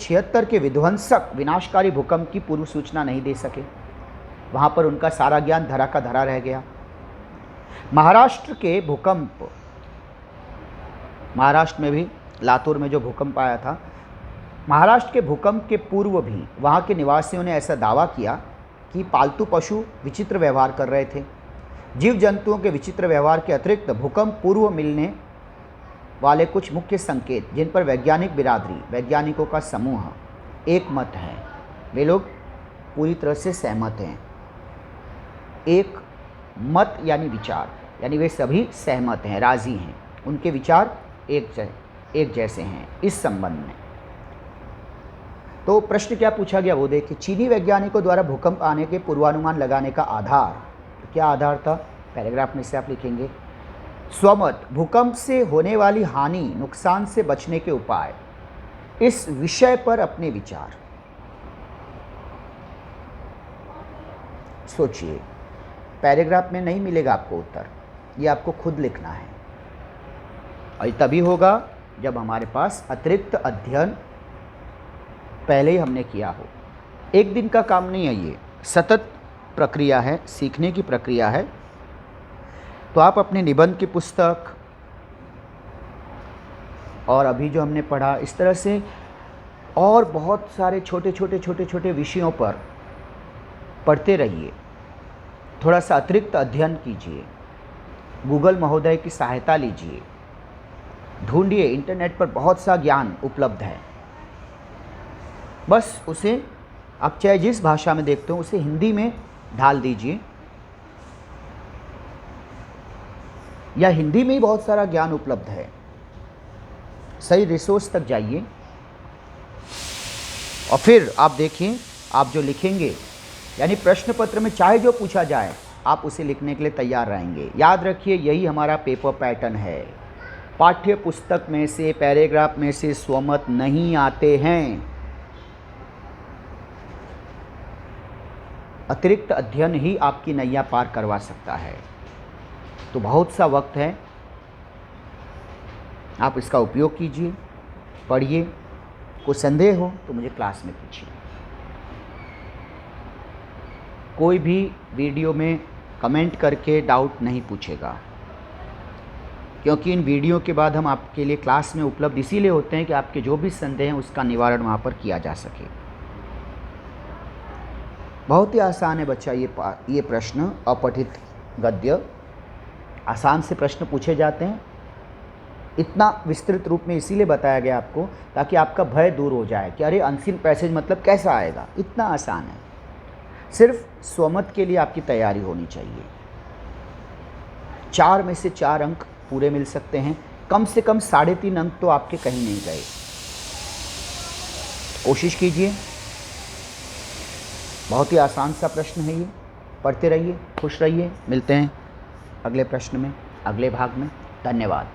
1976 के विध्वंसक विनाशकारी भूकंप की पूर्व सूचना नहीं दे सके। वहाँ पर उनका सारा ज्ञान धरा का धरा रह गया। महाराष्ट्र के भूकंप, महाराष्ट्र में भी लातूर में जो भूकंप आया था, महाराष्ट्र के भूकंप के पूर्व भी वहाँ के निवासियों ने ऐसा दावा किया कि पालतू पशु विचित्र व्यवहार कर रहे थे। जीव जंतुओं के विचित्र व्यवहार के अतिरिक्त भूकंप पूर्व मिलने वाले कुछ मुख्य संकेत जिन पर वैज्ञानिक बिरादरी, वैज्ञानिकों का समूह एक मत है, वे लोग पूरी तरह से सहमत हैं। एक मत यानी विचार, यानी वे सभी सहमत हैं, राजी हैं, उनके विचार एक जैसे हैं इस संबंध में। तो प्रश्न क्या पूछा गया वो देखिए। चीनी वैज्ञानिकों द्वारा भूकंप आने के पूर्वानुमान लगाने का आधार, तो क्या आधार था? पैराग्राफ में से आप लिखेंगे स्वमत, भूकंप से होने वाली हानि नुकसान से बचने के उपाय, इस विषय पर अपने विचार। सोचिए, पैराग्राफ में नहीं मिलेगा आपको उत्तर, ये आपको खुद लिखना है। और ये तभी होगा जब हमारे पास अतिरिक्त अध्ययन पहले ही हमने किया हो। एक दिन का काम नहीं है, ये सतत प्रक्रिया है, सीखने की प्रक्रिया है। तो आप अपने निबंध की पुस्तक और अभी जो हमने पढ़ा, इस तरह से और बहुत सारे छोटे छोटे विषयों पर पढ़ते रहिए। थोड़ा सा अतिरिक्त अध्ययन कीजिए, गूगल महोदय की सहायता लीजिए, ढूंढिए, इंटरनेट पर बहुत सा ज्ञान उपलब्ध है। बस उसे आप चाहे जिस भाषा में देखते हो उसे हिंदी में ढाल दीजिए, या हिंदी में ही बहुत सारा ज्ञान उपलब्ध है। सही रिसोर्स तक जाइए और फिर आप देखिए, आप जो लिखेंगे, यानी प्रश्न पत्र में चाहे जो पूछा जाए आप उसे लिखने के लिए तैयार रहेंगे। याद रखिए, यही हमारा पेपर पैटर्न है। पाठ्य पुस्तक में से, पैराग्राफ में से स्वमत नहीं आते हैं। अतिरिक्त अध्ययन ही आपकी नैया पार करवा सकता है। तो बहुत सा वक्त है, आप इसका उपयोग कीजिए, पढ़िए। कोई संदेह हो तो मुझे क्लास में पूछिए। कोई भी वीडियो में कमेंट करके डाउट नहीं पूछेगा, क्योंकि इन वीडियो के बाद हम आपके लिए क्लास में उपलब्ध इसीलिए होते हैं कि आपके जो भी संदेह हैं उसका निवारण वहाँ पर किया जा सके। बहुत ही आसान है बच्चा ये प्रश्न। अपठित गद्य आसान से प्रश्न पूछे जाते हैं। इतना विस्तृत रूप में इसीलिए बताया गया आपको ताकि आपका भय दूर हो जाए कि अरे अनसीन पैसेज मतलब कैसा आएगा। इतना आसान है, सिर्फ स्वमत के लिए आपकी तैयारी होनी चाहिए। 4 में से 4 अंक पूरे मिल सकते हैं, कम से कम 3.5 अंक तो आपके कहीं नहीं गए। कोशिश कीजिए। बहुत ही आसान सा प्रश्न है ये। पढ़ते रहिए, खुश रहिए। मिलते हैं अगले प्रश्न में, अगले भाग में। धन्यवाद।